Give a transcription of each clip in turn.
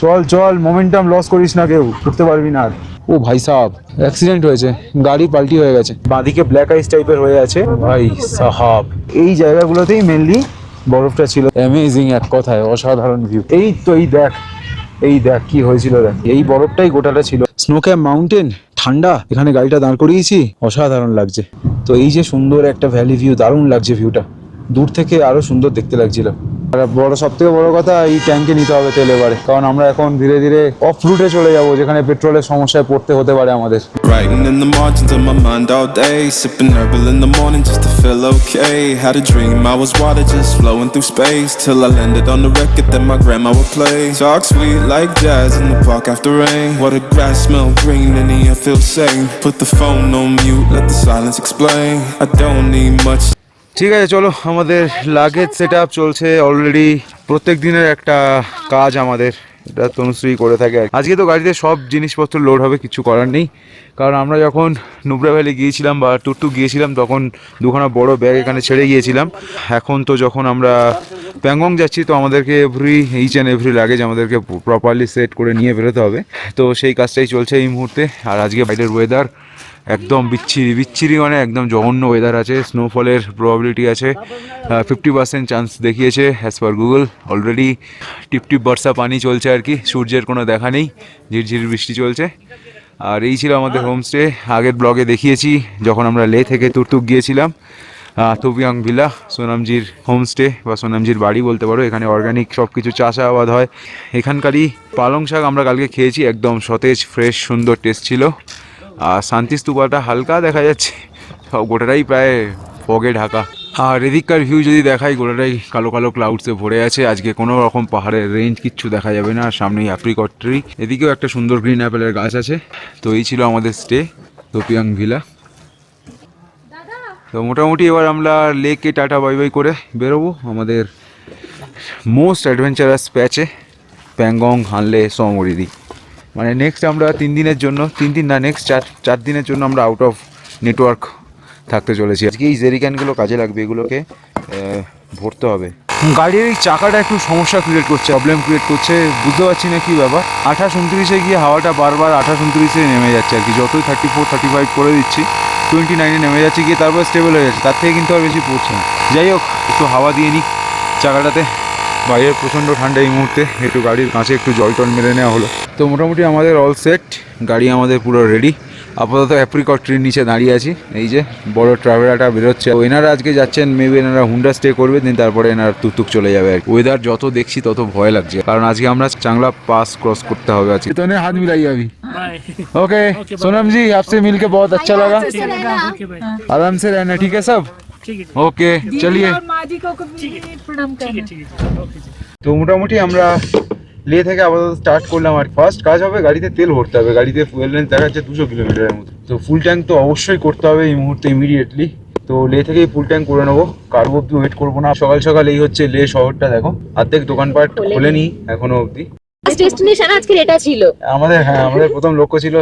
চল চল, momentum loss করিস না, কেউ উঠতে পারবি না আর। ও ভাই সাহাব, অ্যাক্সিডেন্ট হয়েছে, গাড়ি পাল্টি হয়ে গেছে, বাঁদিকে ব্ল্যাক আইস টাইপের হয়ে আছে ভাই সাহাব। এই জায়গাগুলোতেই মেনলি বরফটা ছিল। অ্যামেজিং, এক কথায় অসাধারণ ভিউ। এই তো এই দেখ, এই দেখ কি হয়েছিল, দেখ এই বরফটাই গোটাটা ছিল। স্নো ক্যাপ মাউন্টেন, ঠান্ডা, এখানে গাড়িটা দাঁড় করিয়েছি, অসাধারণ লাগছে। তো এই যে সুন্দর একটা ভ্যালি ভিউ, দারুণ লাগছে ভিউটা, দূর থেকে আরো সুন্দর দেখতে লাগছিল। আর সব থেকে বড় কথা, এই ট্যাঙ্কে নিতে হবে তেল এবারে, কারণ আমরা এখন ধীরে ধীরে অফ রুটে চলে যাব, যেখানে পেট্রোলের সমস্যায় পড়তে হতে পারে আমাদের। Writing in the margins of my mind all day, sipping herbal in the morning just to feel okay. Had a dream I was water just flowing through space, till I landed on the record that my grandma would play. Talk sweet like jazz in the park after rain. What a grass smell green and the air feels sane. Put the phone on mute, let the silence explain. I don't need much. ঠিক আছে, চলো, আমাদের luggage set up চলছে already. প্রত্যেক দিনের একটা কাজ আমাদের, এটা তনুশ্রী করে থাকে। আজকে তো গাড়িতে সব জিনিসপত্র লোড হবে, কিছু করার নেই, কারণ আমরা যখন নুব্রা ভ্যালি গিয়েছিলাম বা টুকটুক গিয়েছিলাম তখন দুখানা বড় ব্যাগ এখানে ছেড়ে গিয়েছিলাম। এখন তো যখন আমরা প্যাংগং যাচ্ছি, তো আমাদেরকে ইচ অ্যান্ড এভরি লাগেজ আমাদেরকে প্রপারলি সেট করে নিয়ে বেরোতে হবে। তো সেই কাজটাই চলছে এই মুহূর্তে। আর আজকে বাইরের ওয়েদার একদম বিচ্ছিরি বিচ্ছিরি, মানে একদম জঘন্য ওয়েদার আছে। স্নোফলের প্রবাবিলিটি আছে 50% চান্স দেখিয়েছে অ্যাজ পার গুগল। অলরেডি টিপ টিপ বর্ষা পানি চলছে আর কি, সূর্যের কোনো দেখা নেই, ঝিরঝির বৃষ্টি চলছে। আর এই ছিল আমাদের হোমস্টে। আগের ব্লগে দেখিয়েছি যখন আমরা লে থেকে তুর্তুক গিয়েছিলাম, থুপিয়াং ভিলা, সোনামজির হোমস্টে বা সোনামজির বাড়ি বলতে পারো। এখানে অর্গানিক সব কিছু চাষাবাদ হয়। এখানকারই পালং শাক আমরা কালকে খেয়েছি, একদম সতেজ, ফ্রেশ, সুন্দর টেস্ট ছিল। আর শান্তি স্তূপাটা হালকা দেখা যাচ্ছে, সব গোটাটাই প্রায় ফগে ঢাকা। আর এদিককার ভিউ যদি দেখাই, গোটাটাই কালো কালো ক্লাউডসে ভরে আছে। আজকে কোনো রকম পাহাড়ের রেঞ্জ কিচ্ছু দেখা যাবে না। সামনেই অ্যাপ্রিকট ট্রি, এদিকেও একটা সুন্দর গ্রিন অ্যাপেলের গাছ আছে। তো এই ছিল আমাদের স্টে, তোপিয়াং ভিলা। তো মোটামুটি এবার আমরা লেকে টাটা বাই বাই করে বেরোবো আমাদের মোস্ট অ্যাডভেঞ্চারাস প্যাচে, প্যাংগং, হানলে, সোমরিদি। মানে নেক্সট আমরা 3 দিনের জন্য, 3 দিন না, নেক্সট 4 দিনের জন্য আমরা আউট অফ নেটওয়ার্ক থাকতে চলেছি। আজকে এই জেরিক্যানগুলো কাজে লাগবে, এগুলোকে ভরতে হবে। গাড়ির এই চাকাটা একটু সমস্যা ক্রিয়েট করছে, প্রবলেম ক্রিয়েট করছে, বুঝতে পারছি না কী ব্যাপার। 28-29-এ গিয়ে হাওয়াটা বারবার 28-29-এ নেমে যাচ্ছে আর কি। যতই 34-35 করে দিচ্ছি, 29-এ নেমে যাচ্ছে গিয়ে, তারপর স্টেবল হয়ে যাচ্ছে, তার থেকে কিন্তু আর বেশি পড়ছে না। যাই হোক, একটু হাওয়া দিয়ে নিই চাকাটাতে। বাইরে প্রচণ্ড ঠান্ডা এই মুহূর্তে, একটু গাড়ির কাছে একটু জল টল মেরে নেওয়া হলো। তো মোটামুটি আমাদের অল সেট, গাড়ি আমাদের পুরো রেডি। আপাতত অ্যাপ্রিকট ট্রির নিচে দাঁড়িয়ে আছি। এই যে বড় ট্রাভেলারটা বেরোচ্ছে, এনারা আজকে যাচ্ছেন, মেবি এনারা হুন্ডা স্টে করবে, দিন তারপরে এনারা তুকতুক চলে যাবে আর কি। ওয়েদার যত দেখছি তত ভয় লাগছে, কারণ আজকে আমরা চাংলা পাস ক্রস করতে হবে আজকে। তো হাত মিলাই যাবি। ओके सोनम जी, आपसे मिलके बहुत अच्छा लगा। आराम से रहना, ठीक है सब? ओके, चलिए। তো মোটামুটি আমরা লে থেকে আপাতত স্টার্ট করলাম। আর ফার্স্ট কাজ হবে গাড়িতে তেল ভরতে হবে। গাড়িতে ফুয়েল রেঞ্জ দেখাচ্ছে 200 কিলোমিটারের মতো। তো ফুল ট্যাঙ্ক তো অবশ্যই করতে হবে এই মুহূর্তে, ইমিডিয়েটলি। তো লে থেকেই ফুল ট্যাঙ্ক করে নেবো, কার্বো অব্দি ওয়েট করবো না। সকাল সকাল এই হচ্ছে লে শহরটা, দেখো অর্ধেক দোকানপাট খোলেনি এখনো অব্দি। ডেস্টিনেশন আজকের এটা ছিল আমাদের, হ্যাঁ আমাদের প্রথম লক্ষ্য ছিল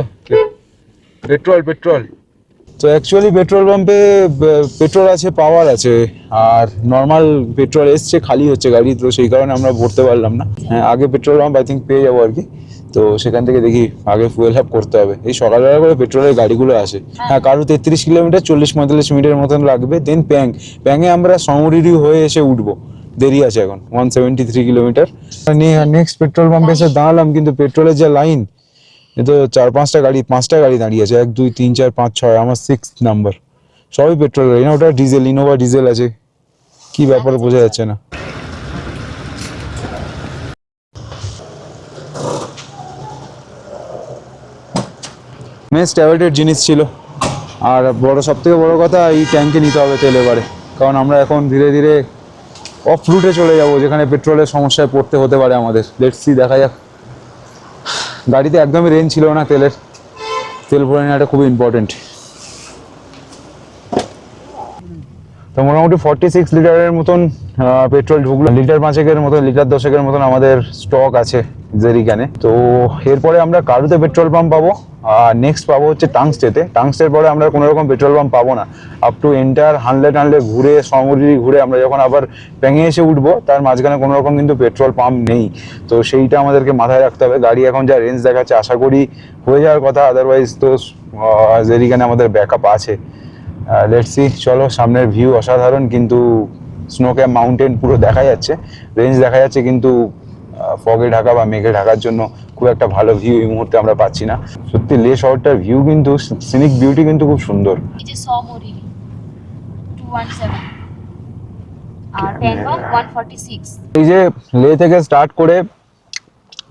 পেট্রোল। তো অ্যাকচুয়ালি পেট্রোল পাম্পে পেট্রোল আছে, পাওয়ার আছে, আর নর্মাল পেট্রোল এসছে, খালি হচ্ছে গাড়ি, তো সেই কারণে আমরা ভরতে পারলাম না। হ্যাঁ, আগে পেট্রোল পাম্প আই থিঙ্ক পেয়ে যাবো আর কি। তো সেখান থেকে দেখি আগে ফুয়েল আপ করতে হবে। এই সকালবেলা করে পেট্রোলের গাড়িগুলো আসে। হ্যাঁ, কারো 33 কিলোমিটার 40-45 মিনিটের মতন লাগবে। দেন প্যাংয়ে আমরা সমরিরি হয়ে এসে উঠবো। দেরি আছে এখন, 173 কিলোমিটার। নেক্সট পেট্রোল পাম্পে এসে দাঁড়ালাম, কিন্তু পেট্রোলের যে লাইন, এ তো 4-5টা গাড়ি, 5টা গাড়ি দাঁড়িয়ে আছে, 1 2 3 4 5 6, আমার 6 নাম্বার, সবই পেট্রোল গাড়ি না। ওটা ডিজেল, ইনোভা ডিজেল আছে, কি ব্যাপার বোঝা যাচ্ছে না। মেস্ট অ্যাভয়েডেড জিনিস ছিল। আর সব থেকে বড় কথা, এই ট্যাঙ্কে নিতে হবে তেল এবারে, কারণ আমরা এখন ধীরে ধীরে অফ রুটে চলে যাব, যেখানে পেট্রোলের সমস্যায় পড়তে হতে পারে আমাদের। লেটস সি, দেখা যাক। গাড়িতে একদমই রেঞ্জ ছিল না তেলের, তেল ভরে নেওয়াটা খুবই ইম্পর্টেন্ট। তো মোটামুটি 46 লিটারের মতন পেট্রোল ঢুকলো, লিটার 5 মতন, লিটার 10 মতন আমাদের স্টক আছে জেরিক্যানে। তো এরপরে আমরা কারুতে পেট্রোল পাম্প পাবো, আর নেক্সট পাবো হচ্ছে টাংস্টেতে। টাংস্টের পরে আমরা কোনো রকম পেট্রোল পাম্প পাবো না, আপ টু এন্টার হানলে ঘুরে সমুদ্রি ঘুরে আমরা যখন আবার প্যাঙে এসে উঠবো তার মাঝখানে কোনো রকম কিন্তু পেট্রোল পাম্প নেই। তো সেইটা আমাদেরকে মাথায় রাখতে হবে। গাড়ি এখন যা রেঞ্জ দেখাচ্ছে আশা করি হয়ে যাওয়ার কথা, আদারওয়াইজ তো জেরিক্যানে আমাদের ব্যাকআপ আছে। লেটস সি, চলো। সামনের ভিউ অসাধারণ, কিন্তু স্নো ক্যাপ মাউন্টেন পুরো দেখা যাচ্ছে, রেঞ্জ দেখা যাচ্ছে, কিন্তু ফগে ঢাকা বা মেঘে ঢাকার জন্য খুব একটা ভালো ভিউ এই মুহূর্তে আমরা পাচ্ছি না। সত্যি লে শহরটার ভিউ কিন্তু, সিনিক বিউটি কিন্তু খুব সুন্দর। এই যে সমরি 217 আর প্যাংগং 146। এই যে লে থেকে স্টার্ট করে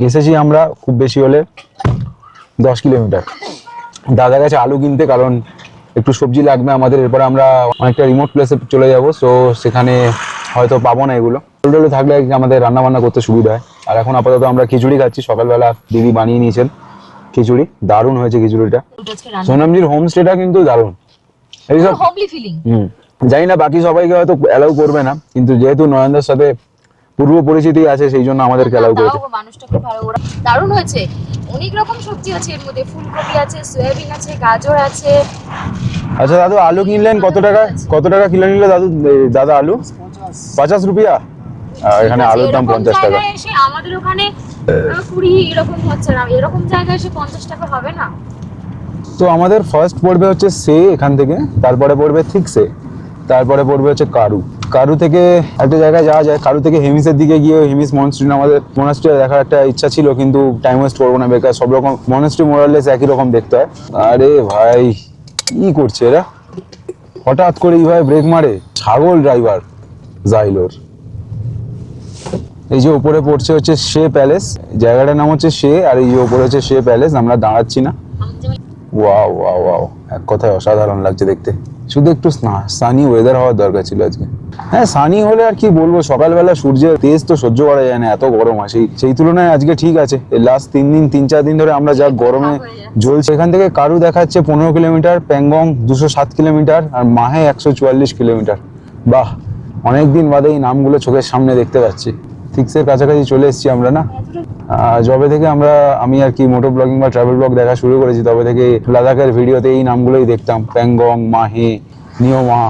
এসেছি আমরা খুব বেশি হলে 10 কিলোমিটার। দাদার কাছে আলু কিনতে, কারণ একটু সবজি লাগবে আমাদের। এরপরে আমরা অনেকটা রিমোট প্লেসে চলে যাব, সো সেখানে হয়তো পাবো না এগুলো। টোটো থাকলে আমাদের রান্না বান্না করতে সুবিধা হয়। আর এখন আপাতত আমরা খিচুড়ি খাচ্ছি, সকালবেলা দিদি বানিয়ে নিয়েছেন খিচুড়ি, দারুণ হয়েছে খিচুড়িটা। সোনামজির হোমস্টেটা কিন্তু দারুণ, এইসব হোমলি ফিলিং। জানি না বাকি সবাইকে হয়তো অ্যালাউ করবে না, কিন্তু যেহেতু নয়নদার সাথে পূর্ব পরিচিতি আছে সেই জন্য আমাদেরকে অ্যালাউ করেছে। মানুষটা খুব ভালো, ওরা দারুণ হয়েছে। অনেক রকম সবজি আছে এর মধ্যে, ফুলকপি আছে, সয়াবিন আছে, গাজর আছে। আচ্ছা দাদু, আলু কিনলেন কত টাকা কিলো নিলে দাদা আলু? 50 রুপিয়া। এখানে আলুর দাম 50 টাকা। এসে আমাদের ওখানে 20 এরকম হচ্ছে না, এরকম জায়গায় এসে 50 টাকা হবে না। তো আমাদের ফার্স্ট পড়বে হচ্ছে সে এখান থেকে, তারপরে পড়বে থিকসে, তারপরে পড়বে হচ্ছে কারু থেকে একটা জায়গায় যাওয়া যায়। কারু থেকে হেমিসের দিকে গিয়ে হেমিস মনস্ট্রি, আমাদের মনস্ট্রি দেখার একটা ইচ্ছা ছিল, কিন্তু টাইম ওয়েস্ট করবো না বেকার। সব রকম মনস্ট্রি মোরালেস একই রকম দেখতে হয়। আরে ভাই কি করছে এরা, হঠাৎ করে এইভাবে ব্রেক মারে, ছাগল ড্রাইভার জাইলোর। এই যে উপরে পড়ছে হচ্ছে শে প্যালেস, জায়গাটার নাম হচ্ছে শে, আর এই যে উপরে হচ্ছে শে প্যালেস। আমরা দাঁড়াচ্ছি না। ওয়াও ওয়াও ওয়াও, এক কথায় অসাধারণ লাগছে দেখতে। শুধু একটু সানি ওয়েদার হওয়ার দরকার ছিল আজকে। হ্যাঁ, সানি হলে আর কি বলবো, সকালবেলা সূর্যের তেজ তো সহ্য করা যায় না, এত গরম আসে। সেই তুলনায় আজকে ঠিক আছে। লাস্ট 3-4 দিন ধরে আমরা যা গরমে জ্বলছে। এখান থেকে কারু দেখাচ্ছে 15 কিলোমিটার, প্যাংগং 207 কিলোমিটার, আর মাহে 144 কিলোমিটার। বাহ, অনেকদিন বাদে এই নামগুলো চোখের সামনে দেখতে পাচ্ছি। থিকসের কাছাকাছি চলে এসেছি আমরা না। যবে থেকে আমি আর কি মোটো ব্লগিং বা ট্রাভেল ব্লগ দেখা শুরু করেছি, তবে থেকে লাদাখের ভিডিওতে এই নামগুলোই দেখতাম, প্যাংগং, মাহে, নিয়োমা।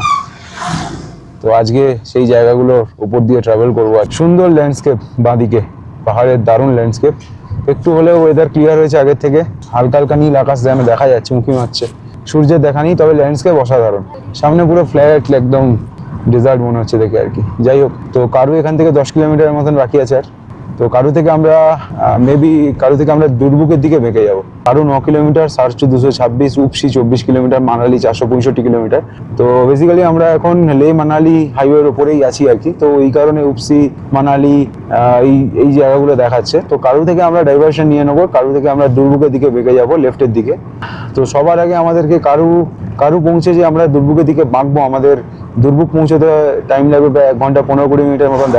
তো আজকে সেই জায়গাগুলোর উপর দিয়ে ট্রাভেল করবো। আর সুন্দর ল্যান্ডস্কেপ, বাঁদিকে পাহাড়ের দারুণ ল্যান্ডস্কেপ। একটু হলেও ওয়েদার ক্লিয়ার হয়েছে আগের থেকে, হালকা হালকা নীল আকাশ যেন দেখা যাচ্ছে, উঁকি মারছে। সূর্যের দেখা নেই, তবে ল্যান্ডস্কেপ অসাধারণ। সামনে পুরো ফ্ল্যাট, একদম ডেজার্ট মনে হচ্ছে দেখে আর কি। যাই হোক, তো কারু এখান থেকে 10 কিলোমিটারের মতন বাকি আছে। আর তো কারু থেকে আমরা দুর্বুকের দিকে বেঁকে যাবো। কারু 9 কিলোমিটার, সার্চু 226, উপসি 24 কিলোমিটার, মানালি 465 কিলোমিটার। তো বেসিক্যালি আমরা এখন লে মানালি হাইওয়ের ওপরেই আছি আর কি। তো এই কারণে উপসি, মানালি এই জায়গাগুলো দেখাচ্ছে। তো কারু থেকে আমরা ডাইভারশন নিয়ে নেবো, কারু থেকে আমরা দুর্বুকের দিকে বেঁকে যাবো, লেফটের দিকে। তো সবার আগে আমাদেরকে কারু পৌঁছে যে আমরা দুর্বুকের দিকে বাঁকবো, আমাদের দুর্বুক পৌঁছতে টাইম লাগবে প্রায় 1 ঘন্টা 15-20 মিনিটের মতন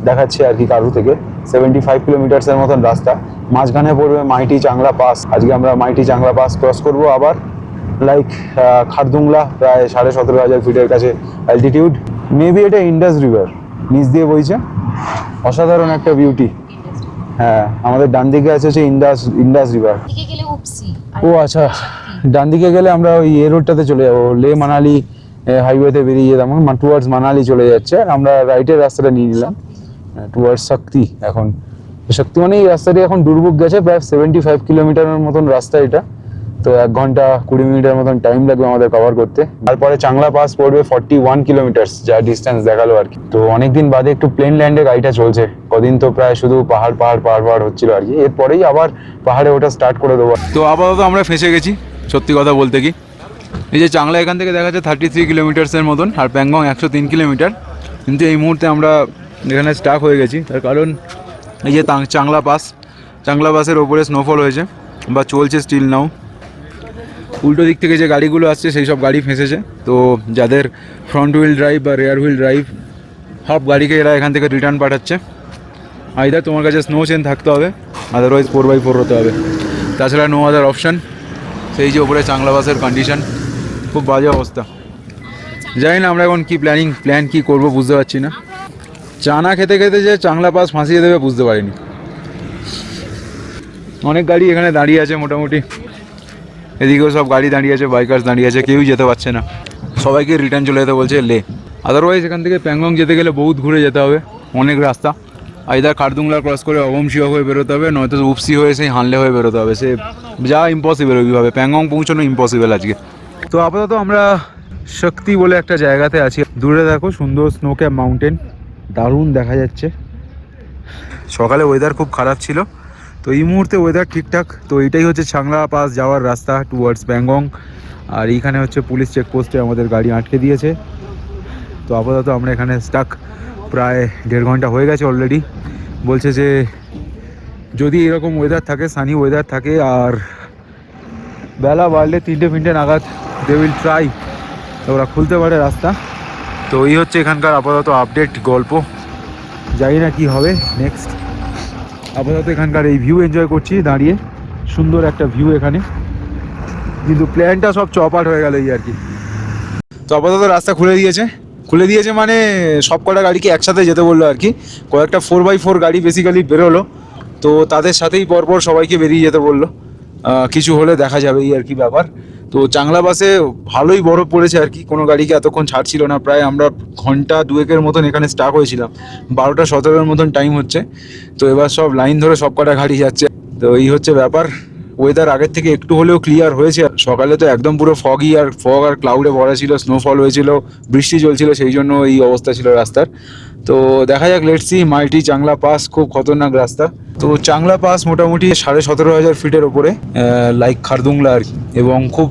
দেখাচ্ছে আর কি। কারু থেকে 75 কিলোমিটার্সের মতন রাস্তা, মাঝখানে পড়বে মাইটি চাংলা পাস। আজকে আমরা মাইটি চাংলা পাস ক্রস করবো, আবার লাইক খারদুংলা, প্রায় 17,500 ফিটের কাছে অ্যালটিটিউড। মেবি এটা ইন্ডাস রিভার নিচ দিয়ে বইছে, অসাধারণ একটা বিউটি। হ্যাঁ, আমাদের ডান দিকে আছে হচ্ছে ইন্ডাস রিভার। দিকে গেলে উপসি। ও আচ্ছা, ডান দিকে গেলে আমরা ওই রোডটাতে চলে যাবো, লে মানালি হাইওয়েতে বেরিয়ে যেতাম, টুয়ার্ডস মানালি চলে যাচ্ছে। আর আমরা রাইটের রাস্তাটা নিয়ে নিলাম টুয়ার্ডস শক্তি। এখন শক্তি মানে এই রাস্তাটি এখন দুর্ভোগ গেছে, প্রায় 75 কিলোমিটারের মতন রাস্তা এটা। তো 1 ঘন্টা 20 মিনিটের মতন টাইম লাগবে আমাদের কভার করতে। তারপরে চাংলা পাস পড়বে 41 কিলোমিটার্স, যা ডিস্টেন্স দেখালো আর কি। তো অনেকদিন বাদে একটু প্লেন ল্যান্ডে গাড়িটা চলছে। কদিন তো প্রায় শুধু পাহাড় হচ্ছিল আর কি। এরপরেই আবার পাহাড়ে ওটা স্টার্ট করে দেবো। তো আপাতত আমরা ফেঁসে গেছি, সত্যি কথা বলতে কি। এই যে চাংলা এখান থেকে দেখা যাচ্ছে 33 কিলোমিটার্সের মতন, আর প্যাংগং 103 কিলোমিটার। কিন্তু এই মুহূর্তে আমরা এখানে স্টাক হয়ে গেছি, তার কারণ এই যে চাংলা পাসের ওপরে স্নোফল হয়েছে বা চলছে স্টিল নাও। উল্টো দিক থেকে যে গাড়িগুলো আসছে সেই সব গাড়ি ফেঁসেছে। তো যাদের ফ্রন্ট হুইল ড্রাইভ বা রেয়ার হুইল ড্রাইভ, সব গাড়িকে এরা এখান থেকে রিটার্ন পাঠাচ্ছে। আইদার তোমার কাছে স্নো চেন থাকতে হবে, আদারওয়াইজ 4x4 হতে হবে, তাছাড়া নো আদার অপশান। সেই যে ওপরে চাংলা বাসের কন্ডিশন, খুব বাজে অবস্থা। জানি না আমরা এখন কি প্ল্যান কি করব বুঝতে পারছি না। চানা খেতে খেতে যে চাংলা পাস ফাঁসিয়ে দেবে বুঝতে পারিনি। অনেক গাড়ি এখানে দাঁড়িয়ে আছে মোটামুটি, এদিকেও সব গাড়ি দাঁড়িয়ে আছে, বাইকার্স দাঁড়িয়ে আছে, কেউই যেতে পারছে না, সবাইকে রিটার্ন চলে যেতে বলছে লে। আদারওয়াইজ এখান থেকে প্যাংগং যেতে গেলে বহুত ঘুরে যেতে হবে, অনেক রাস্তা। আইদার খারদুংলা ক্রস করে অবমশিয়া হয়ে বেরোতে হবে, নয়তো উপসি হয়ে সেই হানলে হয়ে বেরোতে হবে। সে যা ইম্পসিবল ওইভাবে প্যাংগং পৌঁছানো ইম্পসিবল আজকে। তো আপাতত আমরা শক্তি বলে একটা জায়গাতে আছি। দূরে দেখো সুন্দর স্নো ক্যাপ মাউন্টেন, দারুণ দেখা যাচ্ছে। সকালে ওয়েদার খুব খারাপ ছিল, তো এই মুহূর্তে ওয়েদার ঠিকঠাক। তো এটাই হচ্ছে চাংলা পাস যাওয়ার রাস্তা টুয়ার্ডস প্যাংগং। আর এইখানে হচ্ছে পুলিশ চেকপোস্টে আমাদের গাড়ি আটকে দিয়েছে। তো আপাতত আমরা এখানে স্টাক, প্রায় 1.5 ঘন্টা হয়ে গেছে অলরেডি। বলছে যে যদি এরকম ওয়েদার থাকে, সানি ওয়েদার থাকে, আর বেলা বাড়লে 3টে নাগাদ দে উইল ট্রাই, তো ওরা খুলতে পারে রাস্তা। তো এই হচ্ছে এখানকার আপাতত আপডেট গল্প, জানি না কি হবে নেক্সট। আপাতত এখানকার এই ভিউ এনজয় করছি দাঁড়িয়ে, সুন্দর একটা ভিউ এখানে, কিন্তু প্ল্যানটা সব চপাট হয়ে গেল এই আর কি। তো আপাতত রাস্তা খুলে দিয়েছে মানে সব কটা গাড়িকে একসাথে যেতে বললো আর কি। কয়েকটা 4x4 গাড়ি বেসিক্যালি বেরোলো, তো তাদের সাথেই পরপর সবাইকে বেরিয়ে যেতে বললো। কিছু হলে দেখা যাবে এই আর কি ব্যাপার। তো চাংলা বাসে ভালোই বরফ পড়েছে আর কি, কোনো গাড়িকে এতক্ষণ ছাড়ছিল না। প্রায় আমরা ঘন্টা 2-এর মতন এখানে স্টাক হয়েছিলাম, 12টা 17-এর মতন টাইম হচ্ছে। তো এবার সব লাইন ধরে সব কটা গাড়ি যাচ্ছে। তো এই হচ্ছে ব্যাপার। ওয়েদার আগের থেকে একটু হলেও ক্লিয়ার হয়েছে। সকালে তো একদম পুরো ফগ আর ক্লাউডে ভরা ছিল, স্নোফল হয়েছিল, বৃষ্টি চলছিল, সেই জন্য এই অবস্থা ছিল রাস্তার। তো দেখা যাক, let's see. Multi Chang La pass খুব খতরনাক রাস্তা। তো চাংলা পাস মোটামুটি 17,500 ফিটের ওপরে, লাইক খারদুংলা আর কি, এবং খুব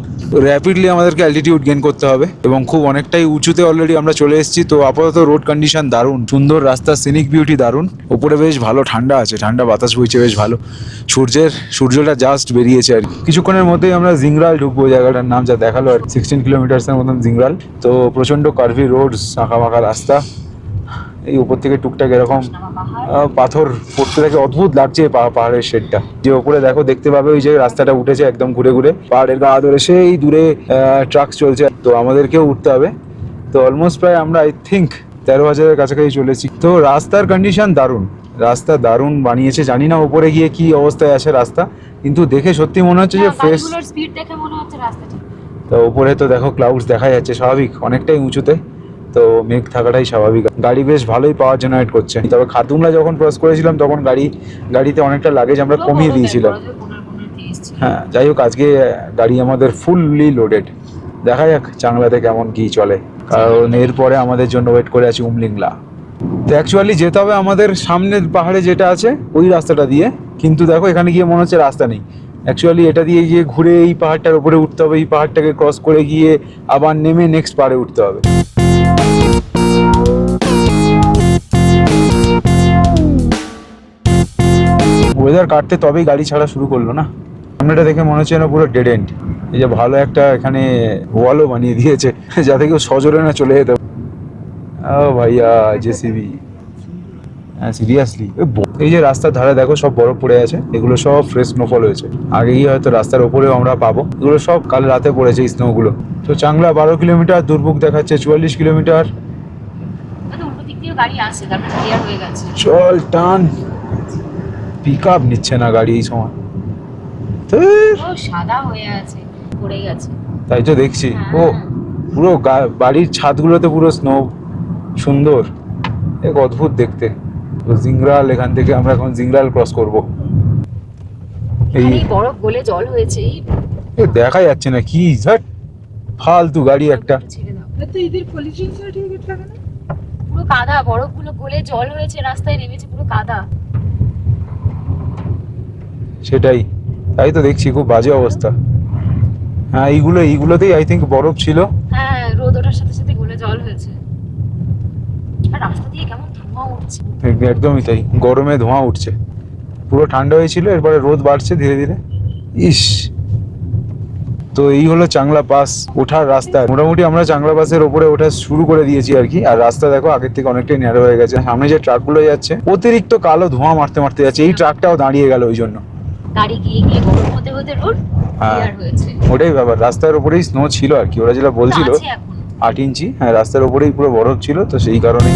র্যাপিডলি আমাদেরকে অ্যালটিটিউড গেইন করতে হবে, এবং খুব অনেকটাই উঁচুতে অলরেডি আমরা চলে এসেছি। তো আপাতত রোড কন্ডিশন দারুণ, সুন্দর রাস্তা, সিনিক বিউটি দারুণ। ওপরে বেশ ভালো ঠান্ডা আছে, ঠান্ডা বাতাস বইছে বেশ ভালো। সূর্যটা জাস্ট বেরিয়েছে আর কি। কিছুক্ষণের মধ্যেই আমরা জিংরাল ঢুকবো, জায়গাটার নাম যা দেখালো আর 16 কিলোমিটার্সের মতন জিংরাল। তো প্রচণ্ড কার্ভি রোড, আঁকা বাঁকা রাস্তা, এই উপর থেকে টুকটাক এরকম পাথর পড়তে থাকে, অদ্ভুত লাগছে পাহাড়ের শেডটা। যে ওপরে দেখো দেখতে পাবে ওই যে রাস্তাটা উঠেছে একদম ঘুরে ঘুরে পাহাড়ের গা ধরে, সেই দূরে ট্রাক চলছে। তো আমাদেরকেও উঠতে হবে। তো অলমোস্ট প্রায় আমরা আই থিঙ্ক 13,000-এর কাছাকাছি চলেছি। তো রাস্তার কন্ডিশন দারুণ, রাস্তা দারুণ বানিয়েছে। জানি না উপরে গিয়ে কি অবস্থায় আছে রাস্তা, কিন্তু দেখে সত্যি মনে হচ্ছে যে ফ্রেশ। স্পিড দেখে মনে হচ্ছে রাস্তা ঠিক। তো উপরে তো দেখো ক্লাউডস দেখা যাচ্ছে, স্বাভাবিক, অনেকটাই উঁচুতে, তো মেঘ থাকাটাই স্বাভাবিক। গাড়ি বেশ ভালোই পাওয়ার জেনারেট করছে। তবে খারদুংলা যখন ক্রস করেছিলাম তখন গাড়িতে অনেকটা লাগেজ আমরা কমিয়ে দিয়েছিলাম। হ্যাঁ, যাই হোক, আজকে গাড়ি আমাদের ফুললি লোডেড। দেখা যাক চাংলাতে কেমন কি চলে, কারণ এরপরে আমাদের জন্য ওয়েট করে আছে উমলিংলা। তো অ্যাকচুয়ালি যেতে হবে আমাদের সামনের পাহাড়ে যেটা আছে ওই রাস্তাটা দিয়ে, কিন্তু দেখো এখানে গিয়ে মনে হচ্ছে রাস্তা নেই। অ্যাকচুয়ালি এটা দিয়ে গিয়ে ঘুরে এই পাহাড়টার উপরে উঠতে হবে, এই পাহাড়টাকে ক্রস করে গিয়ে আবার নেমে নেক্সট পাহাড়ে উঠতে হবে। ওয়েদার কাটতে তবেই গাড়ি ছাড়া শুরু করলো না। সামনেটা দেখে মনে হচ্ছে না পুরো ডেড এন্ড। এই যে ভালো একটা এখানে ওয়ালও বানিয়ে দিয়েছে যাতে কেউ সজোরে না চলে যেতে। ও ভাইয়া জেসিবি, হ্যাঁ সিরিয়াসলি। এই যে রাস্তার ধারে দেখো সব বরফ পড়ে আছে, এগুলো সব ফ্রেশ স্নোফল হয়েছে। আগে গিয়ে হয়তো রাস্তার ওপরেও আমরা পাবো, এগুলো সব কাল রাতে পড়েছে এই স্নোগুলো। তো চাংলা 12 কিলোমিটার, দুর্ভোগ দেখাচ্ছে 44 কিলোমিটার। চল টান, পিক আপ নিচ্ছে না গাড়ি এই সময়, সাদা হয়ে আছে, পড়ে গেছে। তাই তো দেখছি। ও পুরো বাড়ির ছাদগুলোতে পুরো স্নো, সুন্দর, এক অদ্ভুত দেখতে। তো জিংরাল, এখান থেকে আমরা এখন জিংরাল ক্রস করব। এই বরফ গলে জল হয়েছে, দেখা যাচ্ছে না কি, ফালতু গাড়ি একটা। এদের পলিউশন সার্টিফিকেট লাগে না? পুরো কাদা, বরফগুলো গলে জল হয়েছে, রাস্তায় নেমেছে পুরো কাদা। সেটাই, তাই তো দেখছি, খুব বাজে অবস্থা। হ্যাঁ এইগুলোতেই আই থিঙ্ক বরফ ছিল। হ্যাঁ, রোদ ওঠার সাথে সাথে গলে জল হয়েছে। আর রাস্তা দিয়ে কেমন ধোঁয়া উঠছে। একদমই তাই, গরমে ধোঁয়া উঠছে। পুরো ঠান্ডা হয়েছিল, এরপরে রোদ বাড়ছে ধীরে ধীরে। ইস, তো এই হলো চাংলা পাস ওঠার রাস্তা। মোটামুটি আমরা চাংলা পাসের ওপরে ওঠা শুরু করে দিয়েছি আর কি। আর রাস্তা দেখো আগের থেকে অনেকটাই ন্যারো হয়ে গেছে। সামনে যে ট্রাকগুলো যাচ্ছে অতিরিক্ত কালো ধোঁয়া মারতে মারতে যাচ্ছে, এই ট্রাকটাও দাঁড়িয়ে গেল ওই জন্য। গাড়ি গিয়ে গিয়ে গরম হতে হতে রোড ক্লিয়ার হয়েছে। ওটাই ব্যাপার, রাস্তার উপরেই স্নো ছিল আর কি, ওরা যেটা বলছিল। 8 ইঞ্চি। হ্যাঁ, রাস্তার ওপরেই পুরো বরফ ছিল, তো সেই কারণে।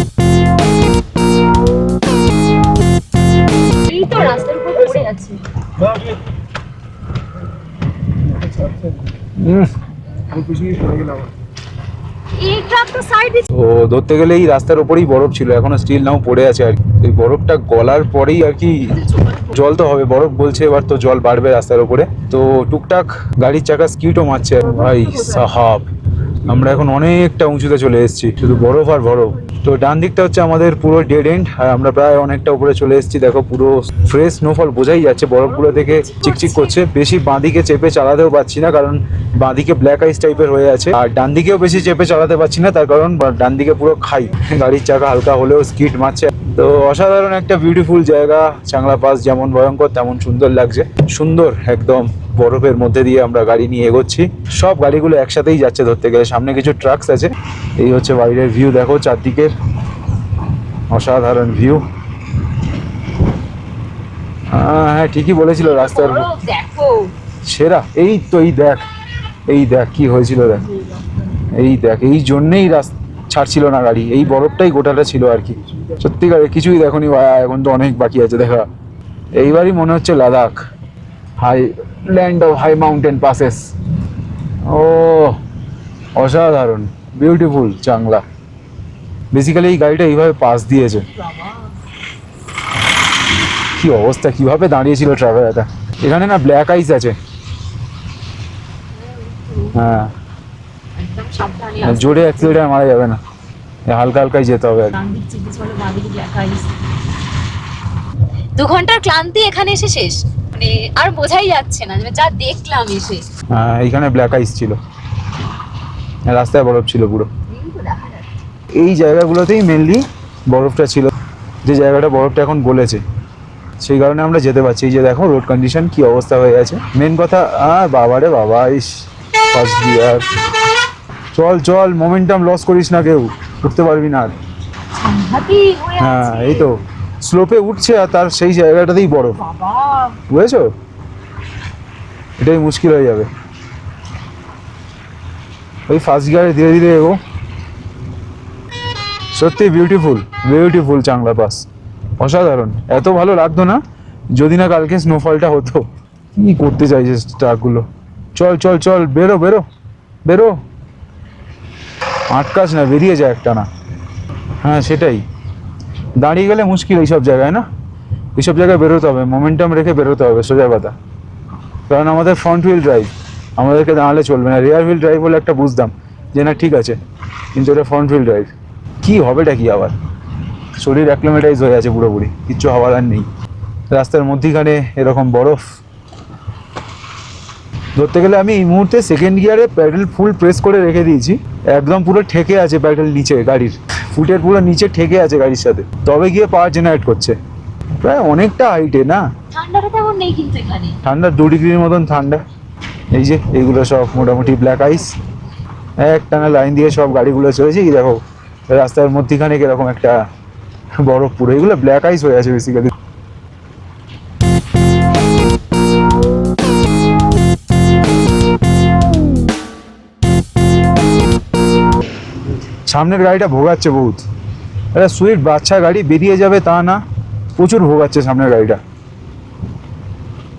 এই তো রাস্তার উপর পড়ে আছে। এই ট্রাক তো সাইডে। তো ধরতে গেলে এই রাস্তার ওপরেই বরফ ছিল, এখনো স্টিল নাও পড়ে আছে আর কি। এই বরফটা গলার পরেই আর কি জল তো হবে, বরফ বলছে, এবার তো জল বাড়বে রাস্তার উপরে। তো টুকটাক গাড়ির চাকা স্কিটও মারছে। ভাই সাহাব, আমরা এখন অনেকটা উঁচুতে চলে এসেছি, শুধু বরফ আর বরফ। তো ডান দিকটা হচ্ছে আমাদের পুরো ডেড এন্ড, আর আমরা প্রায় অনেকটা উপরে চলে এসেছি। দেখো পুরো ফ্রেশ স্নোফল বোঝাই যাচ্ছে, বরফগুলো থেকে চিকচিক করছে। বেশি বাঁদিকে চেপে চালাতেও পারছি না, কারণ বাঁদিকে ব্ল্যাক আইস টাইপের হয়ে আছে। আর ডান দিকেও বেশি চেপে চালাতে পারছি না, তার কারণ ডান দিকে পুরো খাই, গাড়ির চাকা হালকা হলেও স্কিড মারছে। তো অসাধারণ একটা বিউটিফুল জায়গা চাংলা পাস, যেমন ভয়ঙ্কর তেমন সুন্দর লাগছে। সুন্দর একদম বরফের মধ্যে দিয়ে আমরা গাড়ি নিয়ে এগোচ্ছি। সব গাড়িগুলো একসাথেই যাচ্ছে ধরতে গেলে, সামনে কিছু ট্রাকস আছে। এই হচ্ছে বাইরের ভিউ, দেখো চারদিকের অসাধারণ ভিউ। হ্যাঁ, ঠিকই বলেছিল, রাস্তার বরফ দেখো। সেরা। এই তো এই দেখ কি হয়েছিল, দেখ এই দেখ, এই জন্যেই ছাড়ছিল না গাড়ি, এই বরফটাই গোটাটা ছিল আর কি। সত্যিকারে কিছুই দেখোনি ভাই, এখন তো অনেক বাকি আছে দেখা। এইবারই মনে হচ্ছে Ladakh, high land of high mountain passes. ও অসাধারণ, বিউটিফুল চাংলা। বেসিক্যালি এই গাড়িটা এইভাবে পাস দিয়েছে, কি অবস্থা, কিভাবে দাঁড়িয়েছিল ট্রাভেলারটা। এখানে না ব্ল্যাক আইস আছে। হ্যাঁ, একদম সাবধানে জোরে অ্যাক্সিডেন্ট মারা যাবে না, হালকা হালকাই যেতে হবে। ডান দিক চিকিৎসা চলে, বাঁ দিকে ব্ল্যাক আইস। 2 ঘন্টার ক্লান্তি এখানে এসে শেষ, মানে আর বোঝাই যাচ্ছে না যা দেখলাম এসে। হ্যাঁ, এইখানে ব্ল্যাক আইস ছিল, রাস্তায় বরফ ছিল পুরো। এই তো দেখা যাচ্ছে। এই জায়গাগুলোতেই মেনলি বরফটা ছিল, যে জায়গাটা বরফটা এখন গলেছে, সেই কারণে আমরা যেতে পারছি। এই যে দেখো রোড কন্ডিশন কি অবস্থা হয়ে আছে। মেন কথা, বাবারে বাবা, ইস ফার্স্ট গিয়ার। চল চল, মোমেন্টাম লস করিস না, কেউ উঠতে পারবি না আর। সাংঘাতি হয়ে হ্যাঁ, আছে। এই তো স্লোপে উঠছে, আর তার সেই জায়গাটাতেই বরফ, বাবা বুঝেছো? এটাই মুশকিল হয়ে যাবে। ওই ফার্স্ট গিয়ারে ধীরে ধীরে এগো। সত্যি বিউটিফুল বিউটিফুল চাংলা পাস, অসাধারণ। এত ভালো লাগতো না যদি না কালকে স্নোফলটা হতো। কি করতে চাইছে ট্রাকগুলো। চল চল চল, বেরো বেরো বেরো, আটকাস না, বেরিয়ে যায় একটা না। হ্যাঁ সেটাই, দাঁড়িয়ে গেলে মুশকিল এইসব জায়গায়, না এইসব জায়গায় বেরোতে হবে, মোমেন্টাম রেখে বেরোতে হবে, সোজা কথা। কারণ আমাদের ফ্রন্ট হুইল ড্রাইভ, আমাদেরকে দাঁড়ালে চলবে না। রিয়ার হুইল ড্রাইভ হলে একটা বুঝতাম যে না ঠিক আছে, কিন্তু এটা ফ্রন্ট হুইল ড্রাইভ। কি হবেটা কি আবার, শরীর অ্যাক্লিমেটাইজ হয়ে আছে পুরোপুরি, কিচ্ছু হওয়ার আর নেই। রাস্তার মধ্যিখানে এরকম বরফ। ধরতে গেলে আমি এই মুহূর্তে সেকেন্ড গিয়ারে প্যাডেল ফুল প্রেস করে রেখে দিয়েছি, একদম পুরো ঠেকে আছে প্যাডেল নিচে, গাড়ির ফুটের পুরো নিচে ঠেকে আছে গাড়ির সাথে, তবে গিয়ে পাওয়ার জেনারেট করছে। প্রায় অনেকটা হাইটে না, ঠান্ডাটা তেমন নেই কিন্তু এখানে। ঠান্ডা 2 ডিগ্রির মতন ঠান্ডা। এই যে এইগুলো সব মোটামুটি ব্ল্যাক আইস, একটানা লাইন দিয়ে সব গাড়িগুলো চলেছে। এই দেখো রাস্তার মধ্যিখানে কিরকম একটা বরফ, পুরো এগুলো ব্ল্যাক আইস হয়ে আছে বেসিক্যালি। সামনের গাড়িটা ভোগাচ্ছে বহুত, একটা সুইট বাচ্চা গাড়ি বেরিয়ে যাবে তা না, প্রচুর ভোগাচ্ছে সামনের গাড়িটা।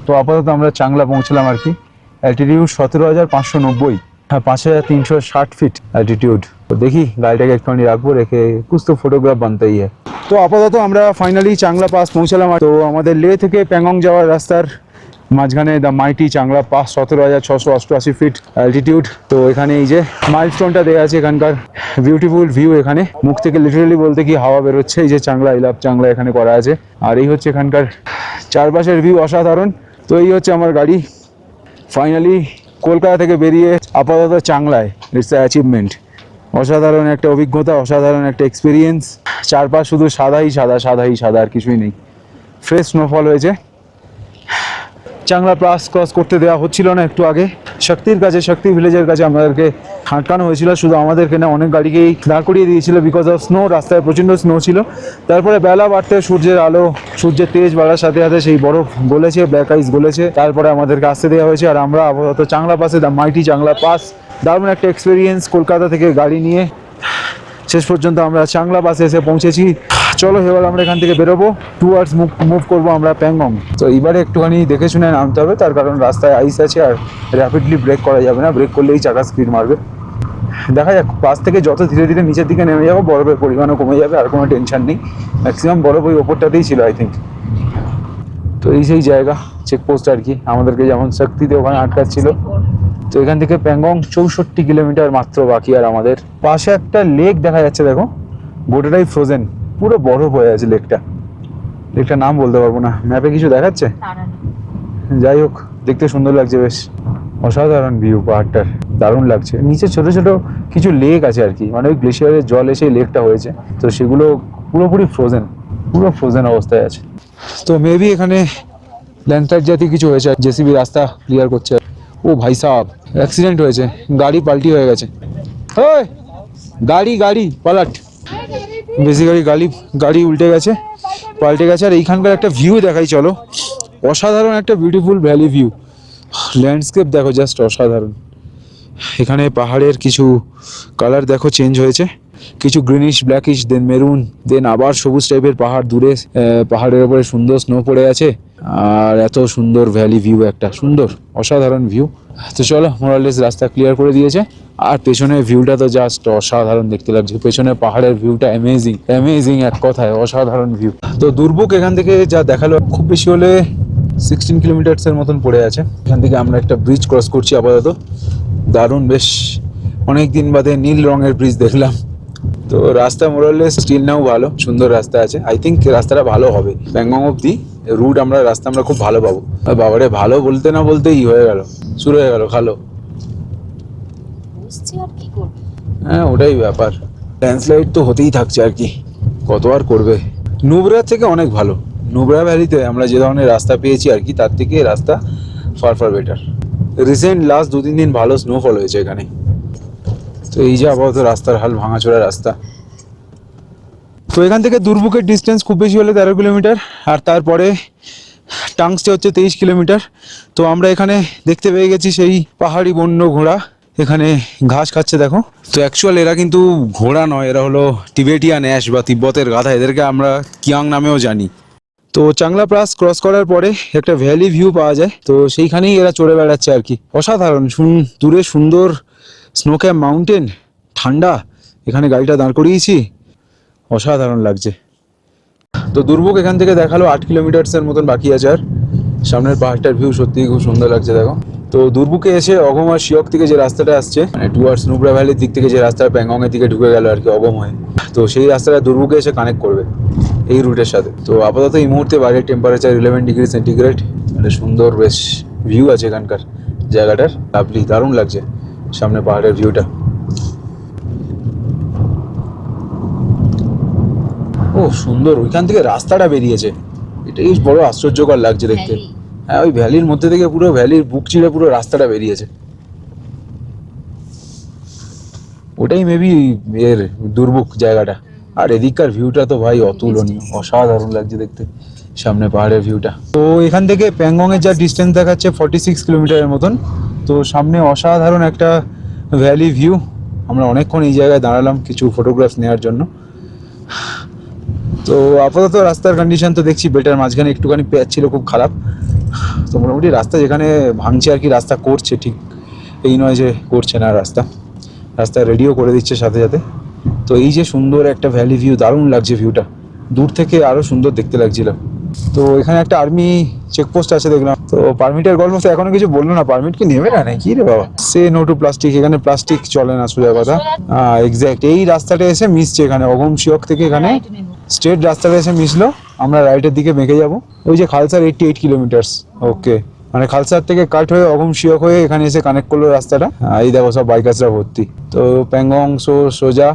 তো আপাতত আমরা চাংলা পৌঁছলাম আর কি। অ্যালটিটিউড 17,590, হ্যাঁ 5,360 ফিট অ্যালটিটিউড। তো দেখি গাড়িটাকে একটুখানি রাখবো, রেখে কুছ তো ফটোগ্রাফ বানতেই হয়। তো আপাতত আমরা ফাইনালি চাংলা পাস পৌঁছলাম। তো আমাদের লে থেকে প্যাংগং যাওয়ার রাস্তার মাঝখানে the mighty Changla pass, 17,688 feet altitude. তো এখানে এই যে মাইলস্টোনটা দেওয়া আছে, এখানকার বিউটিফুল ভিউ। এখানে মুখ থেকে লিটারালি বলতে কি হাওয়া বেরোচ্ছে। এই যে চাংলা, আই লাভ চাংলা এখানে করা আছে। আর এই হচ্ছে এখানকার চারপাশের ভিউ, অসাধারণ। তো এই হচ্ছে আমার গাড়ি ফাইনালি কলকাতা থেকে বেরিয়ে আপাতত চাংলায়। ইটস এ অ্যাচিভমেন্ট, অসাধারণ একটা অভিজ্ঞতা, অসাধারণ একটা এক্সপিরিয়েন্স। চারপাশ শুধু সাদাই সাদা, সাদাই সাদা, আর কিছুই নেই। ফ্রেশ স্নোফল হয়েছে। চাংলা পাস ক্রস করতে দেওয়া হচ্ছিল না একটু আগে, শক্তির কাছে, শক্তি ভিলেজের কাছে আমাদেরকে আটকানো হয়েছিল। শুধু আমাদেরকে না, অনেক গাড়িকেই দাঁড় করিয়ে দিয়েছিল বিকজ অফ স্নো। রাস্তায় প্রচণ্ড স্নো ছিল। তারপরে বেলা বাড়তে সূর্যের আলো, সূর্যের তেজ বাড়ার সাথে সাথে সেই বরফ গলেছে, ব্ল্যাক আইস গলেছে। তারপরে আমাদেরকে আসতে দেওয়া হয়েছে। আর আমরা আপাতত চাংলা পাসে, দ্য মাইটি চাংলা পাস, দারুণ একটা এক্সপিরিয়েন্স। কলকাতা থেকে গাড়ি নিয়ে শেষ পর্যন্ত আমরা চাংলা পাসে এসে পৌঁছেছি। চলো এবার আমরা এখান থেকে বেরোবো, টুয়ার্ডস মুভ করবো আমরা প্যাংগং। তো এবারে একটুখানি দেখে শুনে নামতে হবে, তার কারণ রাস্তায় আইস আছে আর র্যাপিডলি ব্রেক করা যাবে না। ব্রেক করলেই চাকা স্পিড মারবে। দেখা যাক, পাশ থেকে যত ধীরে ধীরে নিচের দিকে নেমে যাবো বরফের পরিমাণও কমে যাবে, আর কোনো টেনশন নেই। ম্যাক্সিমাম বরফ ওই ওপরটাতেই ছিল আই থিঙ্ক। তো এই সেই জায়গা, চেকপোস্ট আর কি, আমাদেরকে যেমন শক্তিতে ওখানে আটকাচ্ছিল। তো এখান থেকে প্যাংগং 64 কিলোমিটার মাত্র বাকি। আর আমাদের পাশে একটা লেক দেখা যাচ্ছে, দেখো, গোটাটাই ফ্রোজেন, পুরো বরফ হয়ে আছে লেকটা। লেকটার নাম বলতে পারবো না, ম্যাপে কিছু দেখাচ্ছে। যাই হোক, দেখতে সুন্দর লাগছে বেশ, অসাধারণ ভিউ পাহাড়টার, দারুণ লাগছে। নিচে ছোট ছোট কিছু লেক আছে আর কি, মানে ওই গ্লেশিয়ারের জল এসে লেকটা হয়েছে। তো সেগুলো পুরোপুরি ফ্রোজেন, পুরো ফ্রোজেন অবস্থায় আছে। তো মেবি এখানে ল্যান্ডস্লাইড জাতীয় কিছু হয়েছে, জেসিবি রাস্তা ক্লিয়ার করছে। ও ভাই সাহেব, অ্যাক্সিডেন্ট হয়েছে, গাড়ি পাল্টি হয়ে গেছে। ওই গাড়ি পালাট, বেসিক্যালি গাড়ি উল্টে গেছে, পাল্টে গেছে। আর এইখানকার একটা ভিউ দেখাই চলো, অসাধারণ একটা বিউটিফুল ভ্যালি ভিউ। ল্যান্ডস্কেপ দেখো, জাস্ট অসাধারণ। এখানে পাহাড়ের কিছু কালার দেখো চেঞ্জ হয়েছে, কিছু গ্রিনিশ, ব্ল্যাকিশ, দেন মেরুন, দেন আবার সবুজ টাইপের পাহাড় দূরে। পাহাড়ের উপরে সুন্দর স্নো পড়ে আছে, আর এত সুন্দর ভ্যালি ভিউ, একটা সুন্দর অসাধারণ ভিউ। তো চলো, মোরালেস রাস্তা ক্লিয়ার করে দিয়েছে। আর পেছনের ভিউটা তো জাস্ট অসাধারণ দেখতে লাগছে। পেছনে পাহাড়ের ভিউটা অ্যামেজিং এক কথায়, অসাধারণ ভিউ। তো দুর্ভোগ এখান থেকে যা দেখালো, খুব বেশি হলে 16 কিলোমিটার্সের মতন পড়ে আছে। এখান থেকে আমরা একটা ব্রিজ ক্রস করছি আপাতত, দারুণ, বেশ অনেক দিন বাদে নীল রঙের ব্রিজ দেখলাম। তো রাস্তা মোরালেস স্টিল নাও ভালো, সুন্দর রাস্তা আছে। আই থিঙ্ক রাস্তাটা ভালো হবে, প্যাংগং অব্দি রুট রাস্তা আমরা খুব ভালো পাবো। বাবারে, ভালো বলতে না বলতেই হয়ে গেল, শুরু হয়ে গেল খালো। হ্যাঁ, ওটাই ব্যাপার, ল্যান্ডস্লাইড তো হতেই থাকছে আর কি, কত আর করবে। নুব্রা থেকে অনেক ভালো, নুব্রা ভ্যালিতে আমরা যে ধরনের রাস্তা পেয়েছি আর কি, তার থেকে রাস্তা ফার বেটার। রিসেন্ট লাস্ট 2-3 দিন ভালো স্নোফল হয়েছে এখানে। তো এই যে আপাতত রাস্তার হাল, ভাঙাচোরা রাস্তা। তো এখান থেকে দুর্ভোগের ডিস্টেন্স খুব বেশি হলে 13 কিলোমিটার, আর তারপরে টাংস্টে হচ্ছে 23 কিলোমিটার। তো আমরা এখানে দেখতে পেয়ে গেছি সেই পাহাড়ি বন্য ঘোড়া, এখানে ঘাস খাচ্ছে দেখো। তো অ্যাকচুয়াল এরা কিন্তু ঘোড়া নয়, এরা হলো টিবেটিয়ান অ্যাশ বা তিব্বতের গাধা, এদেরকে আমরা কিয়াং নামেও জানি। তো চাংলা পাস ক্রস করার পরে একটা ভ্যালি ভিউ পাওয়া যায়, তো সেইখানেই এরা চড়ে বেড়াচ্ছে আর কি। অসাধারণ, দূরে সুন্দর স্নোক্যাপ মাউন্টেন, ঠান্ডা। এখানে গাড়িটা দাঁড় করিয়েছি, অসাধারণ লাগছে। তো দুর্ভোগ এখান থেকে দেখালো 8 কিলোমিটার্সের মতন বাকি আছে। আর সামনের পাহাড়টার ভিউ সত্যিই খুব সুন্দর লাগছে দেখো। তো দুর্ভোগে এসে অগম আর শিয়ক থেকে যে রাস্তাটা আসছে, মানে টুয়ার্ডস নুব্রা ভ্যালির দিক থেকে যে রাস্তাটা প্যাংগং এর দিকে ঢুকে গেল আর কি অগম হয়ে, তো সেই রাস্তাটা দুর্ভোগে এসে কানেক্ট করবে এই রুটের সাথে। তো আপাতত এই মুহূর্তে বাইরের টেম্পারেচার 11 ডিগ্রি সেন্টিগ্রেড। একটা সুন্দর বেশ ভিউ আছে এখানকার জায়গাটার, লাভলি, দারুণ লাগছে সামনে পাহাড়ের ভিউটা। ও সুন্দর, ওইখান থেকে রাস্তাটা বেরিয়েছে, এটাই বড় আশ্চর্যকর লাগছে দেখতে। হ্যাঁ, ওই ভ্যালির মধ্যে থেকে পুরো ভ্যালির বুক চিরে পুরো রাস্তাটা বেরিয়েছে, ওটাই মেবি এর দুর্ভোগ জায়গাটা। আর এদিককার ভিউটা তো ভাই অতুলনীয়, অসাধারণ লাগছে দেখতে সামনে পাহাড়ের ভিউটা। তো এখান থেকে প্যাংগং এর যা ডিস্টেন্স দেখাচ্ছে 46 কিলোমিটারের মতন। তো সামনে অসাধারণ একটা ভ্যালি ভিউ। আমরা অনেকক্ষণ এই জায়গায় দাঁড়ালাম কিছু ফটোগ্রাফস নেওয়ার জন্য। তো আপাতত রাস্তার কন্ডিশন তো দেখছি বেটার, মাঝখানে একটুখানি প্যাচ ছিল খুব খারাপ। তো মোটামুটি রাস্তা যেখানে ভাঙছে আর কি, রাস্তা করছে, ঠিক এই নয় যে করছে না, রাস্তা রেডিও করে দিচ্ছে সাথে সাথে। তো এই যে সুন্দর একটা ভ্যালি ভিউ, দারুণ লাগছে ভিউটা, দূর থেকে আরও সুন্দর দেখতে লাগছিল। তো এখানে একটা আর্মি চেকপোস্ট আছে দেখলাম। তো পারমিটের গল্প তো এখনো কিছু বললো না, পারমিট কি নেবে না নাকি রে বাবা? সে নো টু প্লাস্টিক, এখানে প্লাস্টিক চলে না, সোজা কথা। এক্স্যাক্ট এই রাস্তাটা এসে মিশছে এখানে, অগম শিয়ক থেকে এখানে স্ট্রেট রাস্তাটা এসে মিশলো। আমরা রাইটের দিকে বেঁকে যাব, ওই যে খালসার 88 কিলোমিটার্স। ওকে, মানে খালসার থেকে কাট হয়ে অগম শিয়ক হয়ে এখানে এসে কানেক্ট করলো রাস্তাটা। এই দেখো সব বাইকার্সরা ভর্তি। তো প্যাংগং সোজা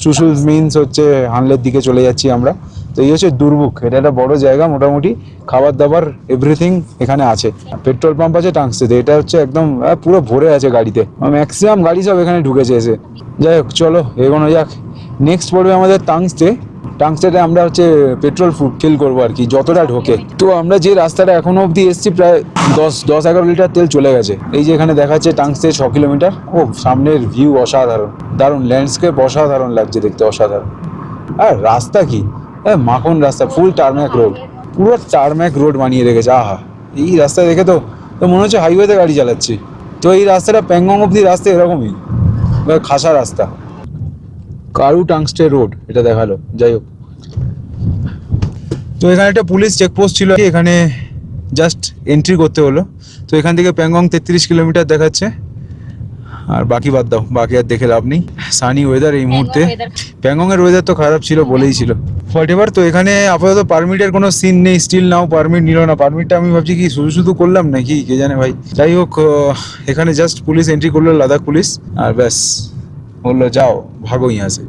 চুসুলস মিনস হচ্ছে হানলের দিকে চলে যাচ্ছি আমরা। তো এই হচ্ছে দুর্ভুক, এটা একটা বড় জায়গা, মোটামুটি খাবার দাবার এভরিথিং এখানে আছে। পেট্রোল পাম্প আছে টাংস্টেতে, এটা হচ্ছে একদম পুরো ভরে আছে গাড়িতে, ম্যাক্সিমাম গাড়ি সব এখানে ঢুকেছে এসে। যাই হোক চলো এগোনো যাক। নেক্সট পড়বে আমাদের টাংস্টেতে আমরা হচ্ছে পেট্রোল ফিল করবো আর কি, যতটা ঢোকে। তো আমরা যে রাস্তাটা এখনো অবধি এসেছি প্রায় 10-11 লিটার তেল চলে গেছে। এই যে এখানে দেখা যাচ্ছে টাংস্টে 6 কিলোমিটার। ও সামনের ভিউ অসাধারণ, দারুণ ল্যান্ডস্কেপ, অসাধারণ লাগছে দেখতে, অসাধারণ। আর রাস্তা কি মাখন রাস্তা, ফুল টারম্যাক রোড, পুরো টারম্যাক রোড বানিয়ে রেখেছে। আহা, এই রাস্তা দেখে তো মনে হচ্ছে হাইওয়েতে গাড়ি চালাচ্ছি। তো এই রাস্তাটা প্যাংগং অবধি রাস্তা এরকমই, খাসা রাস্তা। কারু টাংস্টে রোড এটা দেখালো। যাই হোক, তো এখানে একটা পুলিশ চেকপোস্ট ছিল, এখানে জাস্ট এন্ট্রি করতে হলো। তো এখান থেকে প্যাংগং 33 কিলোমিটার দেখাচ্ছে, আর বাকি বাদ দাও, বাকি আর দেখে লাভ নেই। সানি ওয়েদার এই মুহূর্তে, প্যাংগং এর ওয়েদার তো খারাপ ছিল বলেই ছিল। হোয়াটএভার, তো এখানে আপাতত পারমিটের কোনো সিন নেই, স্টিল নাও পারমিট নিল না। পারমিটটা আমি ভাবছি কি শুধু করলাম নাকি, কে জানে ভাই। যাই হোক, এখানে জাস্ট পুলিশ এন্ট্রি করলো, লাদাখ পুলিশ, আর ব্যাস বললো যাও ভাগো ইহাঁ সে।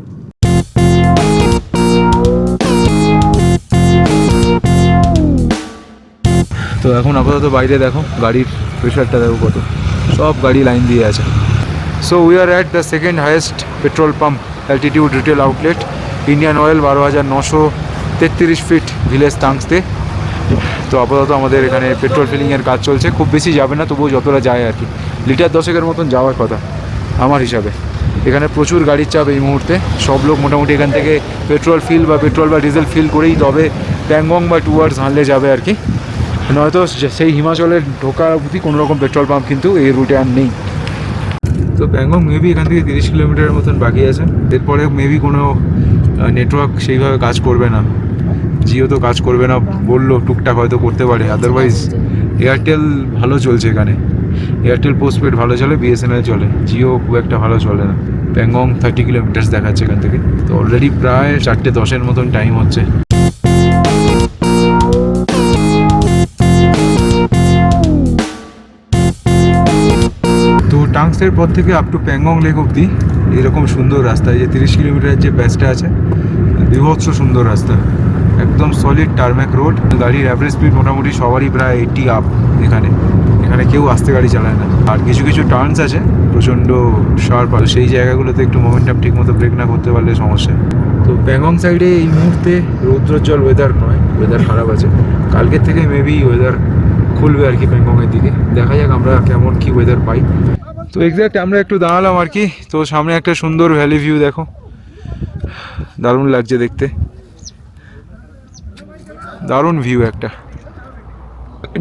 তো এখন আপাতত বাইরে দেখো গাড়ির প্রেশারটা দেখো কত, সব গাড়ি লাইন দিয়ে আছে। So we are at the second highest petrol pump altitude retail outlet, Indian oil, 12,933 feet, village Tangtse. তো আপাতত আমাদের এখানে পেট্রোল ফিলিংয়ের কাজ চলছে, খুব বেশি যাবে না, তবুও যতটা যায় আর কি, লিটার 10 মতন যাওয়ার কথা আমার হিসাবে। এখানে প্রচুর গাড়ির চাপ এই মুহূর্তে, সব লোক মোটামুটি এখান থেকে পেট্রোল বা ডিজেল ফিল করেই তবে প্যাংগং বা টুয়ার্ডস হানলে যাবে আর কি, নয়তো সেই হিমাচলের ঢোকা অবধি কোনো রকম পেট্রোল পাম্প কিন্তু এই রুটে আর নেই। তো প্যাংগং মেবি এখান থেকে 30 কিলোমিটারের মতন বাকি আছে। এরপরে মেবি কোনো নেটওয়ার্ক সেইভাবে কাজ করবে না, জিও তো কাজ করবে না বললো, টুকটাক হয়তো করতে পারে, আদারওয়াইজ এয়ারটেল ভালো চলছে এখানে, এয়ারটেল পোস্টপেড ভালো চলে, বিএসএনএল চলে, জিও খুব একটা ভালো চলে না। প্যাংগং 30 কিলোমিটার্স দেখাচ্ছে এখান থেকে। তো অলরেডি প্রায় 4:10 মতন টাইম হচ্ছে। তো টাংস্টের পর থেকে আপ টু প্যাংগং লেক অবধি এরকম সুন্দর রাস্তা, এই যে 30 কিলোমিটারের যে প্যাচটা আছে, বিভৎস সুন্দর রাস্তা, একদম সলিড টারম্যাক রোড। গাড়ির অ্যাভারেজ স্পিড মোটামুটি সবারই প্রায় 80 আপ এখানে কেউ আস্তে গাড়ি চালায় না। আর কিছু কিছু টার্নস আছে প্রচণ্ড শার্প, আর সেই জায়গাগুলোতে একটু মোমেন্টাম ঠিক মতো ব্রেক না করতে পারলে সমস্যা। তো প্যাংগং সাইডে এই মুহূর্তে রৌদ্রোজ্জ্বল ওয়েদার নয়, ওয়েদার খারাপ আছে। কালকের থেকে মেবি ওয়েদার খুলবে আর কি প্যাংগংয়ের দিকে, দেখা যাক আমরা কেমন কি ওয়েদার পাই। তো এক্স্যাক্ট আমরা একটু দাঁড়ালাম আর কি। তো সামনে একটা সুন্দর ভ্যালি ভিউ দেখো, দারুণ লাগছে দেখতে, দারুণ ভিউ একটা,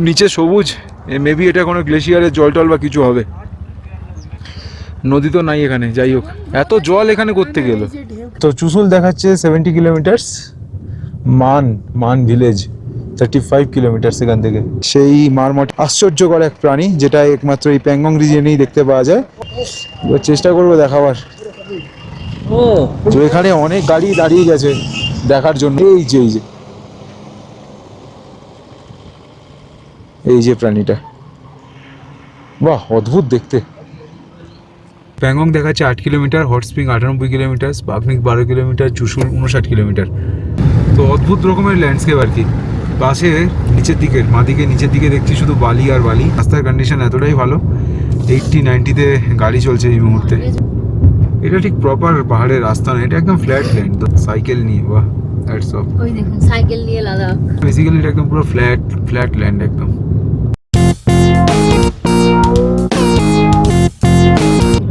নিচে সবুজ, মেবি এটা কোনো গ্লেশিয়ারের জল টল বা কিছু হবে, নদী তো নাই এখানে। যাই হোক, এত জল এখানে করতে গেল। তো চুসুল দেখাচ্ছে 70 কিলোমিটার্স, মান ভিলেজ 35 কিলোমিটার এখান থেকে। সেই মারমট আশ্চর্যকর এক প্রাণী, যেটা একমাত্র এই প্যাংগং রিজিয়নেই দেখতে পাওয়া যায়। এবার চেষ্টা করবো দেখাবার। তো এখানে অনেক গাড়ি দাঁড়িয়ে গেছে দেখার জন্য। এই যে প্রাণীটা, বাহ অদ্ভুত দেখতে। প্যাংগং দেখাচ্ছে 8 kilometre, hot spring 98 kilometre, Spangmik 12 kilometre, Chushul 59 kilometre. তো অদ্ভুত রকমের ল্যান্ডস্কেপ আর কি। পাশে নিচের দিকে দেখছি শুধু বালি আর বালি। রাস্তার কন্ডিশন এতটাই ভালো, 80-90-তে গাড়ি চলছে এই মুহূর্তে। এটা ঠিক প্রপার পাহাড়ের রাস্তা না, এটা একদম ফ্ল্যাট ল্যান্ড। তো সাইকেল নিয়ে, বাহ দ্যাটস অফ, ওই দেখুন সাইকেল নিয়ে লাদাখ। বেসিক্যালি এটা একদম পুরো ফ্ল্যাট ল্যান্ড একদম।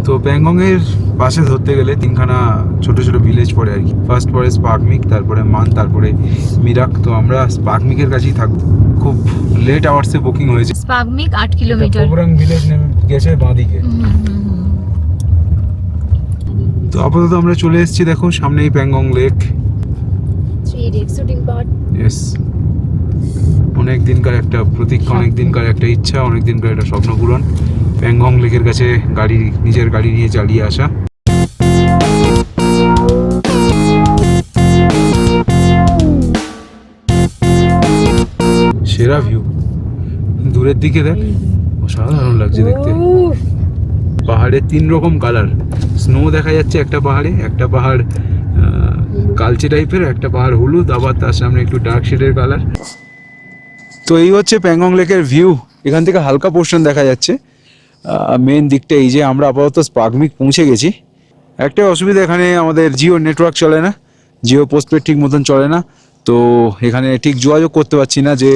তো প্যাংগং এর পাশে ধরতে গেলে 3খানা ছোট ছোট ভিলেজ পড়ে আর কি। ফার্স্ট পরে স্পার্কমিক, তারপরে মান, তারপরে মিরাক। তো আমরা স্পার্কমিকের কাছেই থাকবো। খুব লেট আওয়ার্সে বুকিং হয়েছে। স্পার্কমিক 8 কিলোমিটার, কোবরাং ভিলেজ নেমে গেছে বাঁদিকে। তো আপাতত আমরা চলে এসেছি, দেখো সামনেই Pangong lake. 3D shooting part. Yes, অনেক দিনকার একটা প্রতীক্ষা, অনেক দিনকার একটা ইচ্ছা, অনেক দিনকার একটা স্বপ্ন পূরণ। প্যাংগং লেকের কাছে নিজের গাড়ি নিয়ে চালিয়ে আসা। সেরা ভিউ, দূরের দিকে দেখ, অসাধারণ লাগছে দেখতে। পাহাড়ের 3 রকম কালার, স্নো দেখা যাচ্ছে একটা পাহাড়ে, একটা পাহাড় কালচে টাইপের, একটা পাহাড় হলুদ, আবার তার সামনে একটু ডার্ক শেডের কালার। তো এই হচ্ছে প্যাংগং লেকের ভিউ। এখান থেকে হালকা পোর্শন দেখা যাচ্ছে। মেন দিকটা এই যে আমরা আপাতত স্পাগমিক পৌঁছে গেছি। একটা অসুবিধা, এখানে আমাদের জিও নেটওয়ার্ক চলে না, জিও পোস্টপেড ঠিক মতন চলে না। তো এখানে ঠিক যোগাযোগ করতে পারছি না যে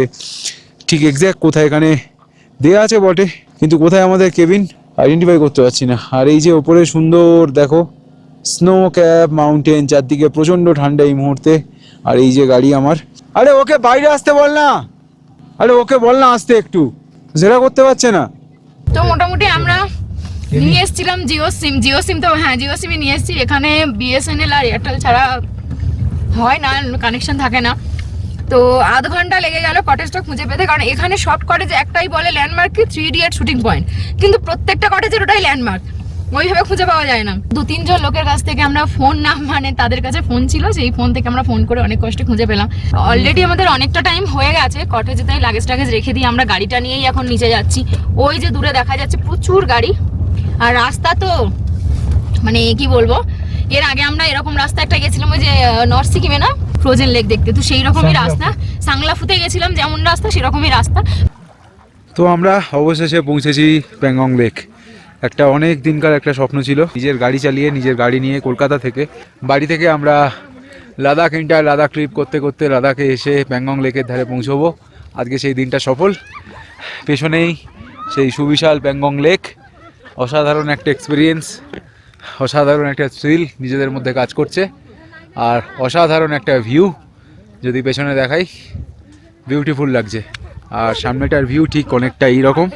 ঠিক এক্স্যাক্ট কোথায়, এখানে দেয়া আছে বটে কিন্তু কোথায় আমাদের কেবিন আইডেন্টিফাই করতে পারছি না। আর এই যে ওপরে সুন্দর দেখো স্নো ক্যাপ মাউন্টেন, চারদিকে প্রচণ্ড ঠান্ডা এই মুহূর্তে। আর এই যে গাড়ি আমার, আরে ওকে বাইরে আসতে বল না, আরে ওকে বল না আসতে, একটু যেটা করতে পারছে না। তো মোটামুটি আমরা নিয়ে এসেছিলাম জিও সিম তো হ্যাঁ জিও সিমই নিয়ে এসেছি। এখানে বিএসএনএল আর এয়ারটেল ছাড়া হয় না, কানেকশন থাকে না। তো আধ ঘন্টা লেগে গেল কটেজটা খুঁজে পেতে, কারণ এখানে সব কটেজে একটাই বলে ল্যান্ডমার্ক কি 3 ইডিয়ট শুটিং পয়েন্ট, কিন্তু প্রত্যেকটা কটেজের ওটাই ল্যান্ডমার্ক, ওইভাবে খুঁজে পাওয়া যায় না। 2-3 জন লোকের কাছ থেকে আমরা ফোন না মানে তাদের কাছে ফোন ছিল, সেই ফোন থেকে আমরা ফোন করে অনেক কষ্টে খুঁজে পেলাম। অলরেডি আমাদের অনেকটা টাইম হয়ে গেছে কটেজে, তাই লাগেজ টাগেজ রেখে দিয়ে আমরা গাড়িটা নিয়েই এখন নিচে যাচ্ছি। ওই যে দূরে দেখা যাচ্ছে প্রচুর গাড়ি, আর রাস্তা তো মানে কি বলবো, এর আগে আমরা এরকম রাস্তা একটা গেছিলাম ওই যে নর্থ সিকিমে না ফ্রোজেন লেক দেখতে, তো সেই রকমই রাস্তা। সাংলাফুতে গেছিলাম যেমন রাস্তা সেরকমই রাস্তা। তো আমরা অবশেষে পৌঁছেছি প্যাংগং লেক। একটা অনেক দিনকার একটা স্বপ্ন ছিল, নিজের গাড়ি চালিয়ে নিজের গাড়ি নিয়ে কলকাতা থেকে, বাড়ি থেকে আমরা লাদাখ লাদাখ ট্রিপ করতে করতে লাদাখে এসে প্যাংগং লেকের ধারে পৌঁছবো। আজকে সেই দিনটা সফল। পেছনেই সেই সুবিশাল প্যাংগং লেক, অসাধারণ একটা এক্সপিরিয়েন্স, অসাধারণ একটা থ্রিল নিজেদের মধ্যে কাজ করছে, আর অসাধারণ একটা ভিউ যদি পেছনে দেখাই, বিউটিফুল লাগছে। আর সামনেটার ভিউ ঠিক অনেকটা এইরকম,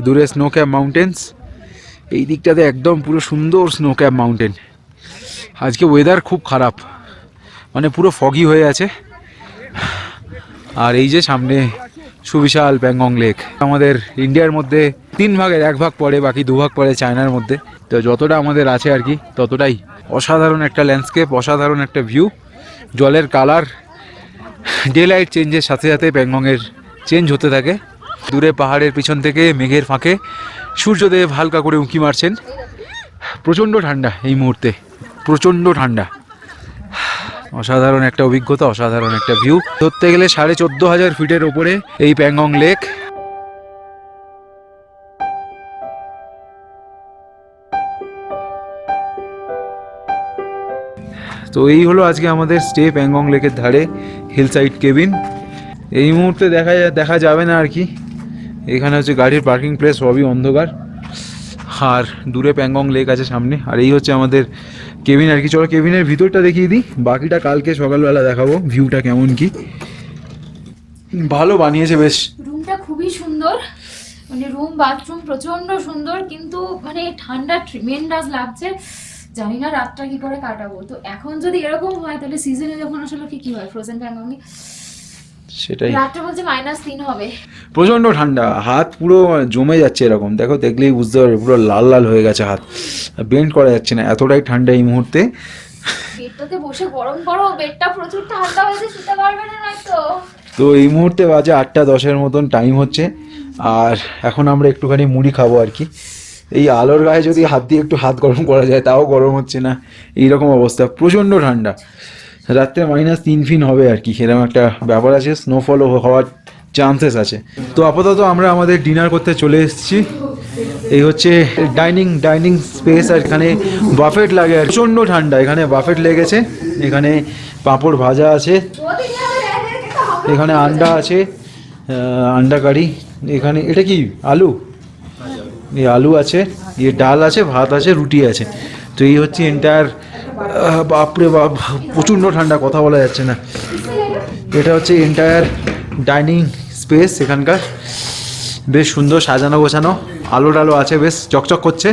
দূরে স্নো ক্যাপ মাউন্টেন্স, এই দিকটাতে একদম পুরো সুন্দর স্নো ক্যাপ মাউন্টেন। আজকে ওয়েদার খুব খারাপ, মানে পুরো ফগি হয়ে আছে। আর এই যে সামনে সুবিশাল প্যাংগং লেক। আমাদের ইন্ডিয়ার মধ্যে 3 ভাগের 1 ভাগ পড়ে, বাকি 2 ভাগ পড়ে চায়নার মধ্যে। তো যতটা আমাদের আছে আর কি ততটাই অসাধারণ একটা ল্যান্ডস্কেপ, অসাধারণ একটা ভিউ। জলের কালার ডে লাইট চেঞ্জের সাথে সাথে প্যাংগংয়ের চেঞ্জ হতে থাকে। দূরে পাহাড়ের পিছন থেকে মেঘের ফাঁকে সূর্যদেব হালকা করে উঁকি মারছেন। প্রচণ্ড ঠান্ডা এই মুহূর্তে, প্রচণ্ড ঠান্ডা। অসাধারণ একটা অভিজ্ঞতা, অসাধারণ একটা ভিউ। ধরতে গেলে 14,500 ফিটের ওপরে এই প্যাংগং লেক। তো এই হলো আজকে আমাদের স্টে প্যাংগং লেকের ধারে, হিল সাইড কেবিন। এই মুহূর্তে দেখা যাবে না আর কি, এখানে হচ্ছে গাড়ির পার্কিং প্লেস, সবই অন্ধকার। আর দূরে প্যাংগং লেক আছে সামনে। আর এই হচ্ছে আমাদের কেবিন আর কি। চলো কেবিনের ভিতরটা দেখিয়ে দিই, বাকিটা কালকে সকালবেলা দেখাবো ভিউটা কেমন কি। ভালো বানিয়েছে বেশ। রুমটা খুবই সুন্দর, মানে রুম বাথরুম প্রচন্ড সুন্দর, কিন্তু মানে ঠান্ডা ট্রিমেন্ডাস লাগছে। জানি না রাতটা কি করে কাটাবো। তো এখন যদি এরকম হয় তাহলে সিজনে যখন আসলে কি হয় ফ্রোজেন প্যাংগংয়ে, সেটাই রাতটা বলছে -3 হবে। প্রচণ্ড ঠান্ডা, হাত পুরো জমে যাচ্ছে এরকম, দেখো দেখলেই বুঝতে পারবে পুরো লাল লাল হয়ে গেছে হাত, বেন্ড করা যাচ্ছে না, এতটাই ঠান্ডা এই মুহূর্তে। বেডটাতে বসে গরম করো, বেডটা প্রচুর ঠান্ডা হয়েছে, শুতে পারবে না নয়তো। তো এই মুহূর্তে বাজে 8টা 10-এর মতন টাইম হচ্ছে। আর এখন আমরা একটুখানি মুড়ি খাবো আর কি। এই আলোর গায়ে যদি হাত দিয়ে একটু হাত গরম করা যায় তাও গরম হচ্ছে না, এইরকম অবস্থা, প্রচণ্ড ঠান্ডা। রাত্রে -3 হবে আর কি, সেরকম একটা ব্যাপার আছে। স্নোফলও হওয়ার চান্সেস আছে। তো আপাতত আমরা আমাদের ডিনার করতে চলে এসেছি। এই হচ্ছে ডাইনিং স্পেস, আর এখানে বাফেট লাগে। আর প্রচণ্ড ঠান্ডা, এখানে বাফেট লেগেছে। এখানে পাঁপড় ভাজা আছে, এখানে আন্ডা আছে, আন্ডা কারি। এখানে এটা কি আলু, এই আলু আছে, ডাল আছে, ভাত আছে, রুটি আছে। তো এই হচ্ছে এন্টায়ার। বাপরে বাপ, প্রচণ্ড ঠান্ডা, কথা বলা যাচ্ছে না। এটা হচ্ছে এন্টায়ার ডাইনিং স্পেস এখানকার। বেশ সুন্দর সাজানো গোছানো, আলো টালো আছে, বেশ চকচক করছে।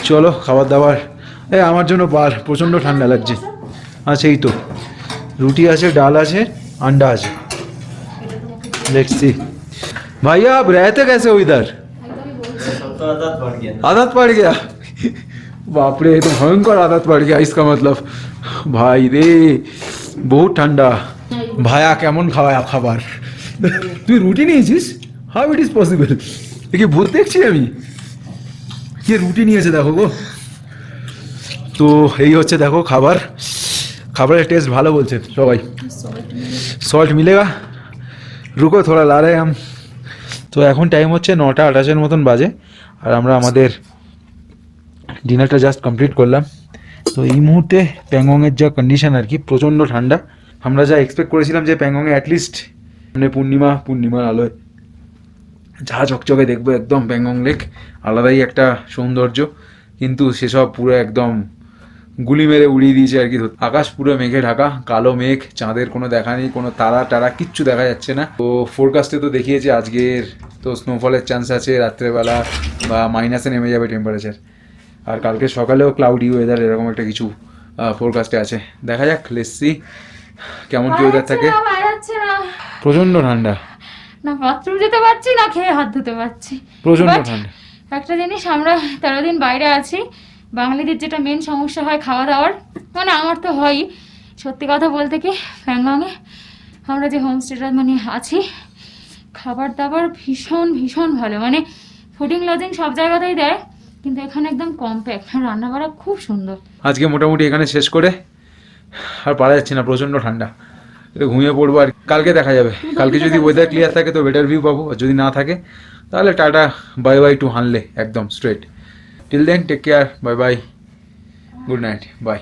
চলো খাবার দাবার, আমার জন্য প্রচণ্ড ঠান্ডা লাগছে। আচ্ছা এই তো রুটি আছে, ডাল আছে, अंडा আছে। लेट्स सी भैया आप रहते कैसे हो इधर? आदत पड़ गया। बाप रे, तो भयंकर आदत पड़ गया इसका मतलब। भाई रे बहुत ठंडा। ভাইয়া কেমন খাওয়ায় খাবার? তুই রুটি নিয়েছিস? How it is possible? কি ভূত দেখছি আমি? কে রুটি নিয়েছে দেখো গো। তো এই হচ্ছে দেখো খাবার, খাবারের টেস্ট ভালো বলছে সবাই। সল্ট মিলেগা, রুকো থোড়া লা রে হাম। তো এখন টাইম হচ্ছে 9:28 মতন বাজে, আর আমরা আমাদের ডিনারটা জাস্ট কমপ্লিট করলাম। তো এই মুহূর্তে প্যাংগংয়ের যা কন্ডিশন আর কি, প্রচণ্ড ঠান্ডা। আমরা যা এক্সপেক্ট করেছিলাম যে প্যাংগংয়ে অ্যাটলিস্ট মানে পূর্ণিমার আলোয় ঝা চকচকে দেখবো একদম প্যাংগং লেক, আলাদাই একটা সৌন্দর্য, কিন্তু সেসব পুরো একদম গুলি মেরে উড়িয়ে দিয়েছে আর কি। আকাশ পুরো মেঘে ঢাকা, কালো মেঘ, চাঁদের কোনো দেখা নেই, কোনো তারা টারা কিচ্ছু দেখা যাচ্ছে না। তো ফোরকাস্টে তো দেখিয়েছে আজকের তো স্নোফলের চান্স আছে রাত্রেবেলা, বা মাইনাসে নেমে যাবে টেম্পারেচার, আর কালকে সকালেও ক্লাউডি ওয়েদার এরকম একটা কিছু ফোরকাস্টে আছে। দেখা যাক, লেটস সি কেমন কি ওয়েদার থাকে। প্রচণ্ড ঠান্ডা, না বাথরুম যেতে পারছি না খেয়ে হাত ধুতে পারছি, প্রচণ্ড But ঠান্ডা। একটা জিনিস, আমরা 13 দিন বাইরে আছি, বাঙালিদের যেটা মেন সমস্যা হয় খাওয়া দাওয়ার, মানে আমার তো হয়ই। সত্যি কথা বলতে কি, প্যাংগংয়ে আমরা যে হোমস্টেটা মানে আছি, খাবার দাবার ভীষণ ভীষণ ভালো, মানে ফুডিং লজিং সব জায়গাতেই দেয়, কিন্তু এখানে একদম কম্প্যাক্ট, রান্না বাড়া খুব সুন্দর। আজকে মোটামুটি এখানে শেষ করে আর পারা যাচ্ছে না, প্রচণ্ড ঠান্ডা, একটু ঘুমিয়ে পড়বো। আর কালকে দেখা যাবে, কালকে যদি ওয়েদার ক্লিয়ার থাকে তো বেটার ভিউ পাবো, আর যদি না থাকে তাহলে tata bye bye to Hanle, একদম straight. Till then take care, bye bye, good night, by.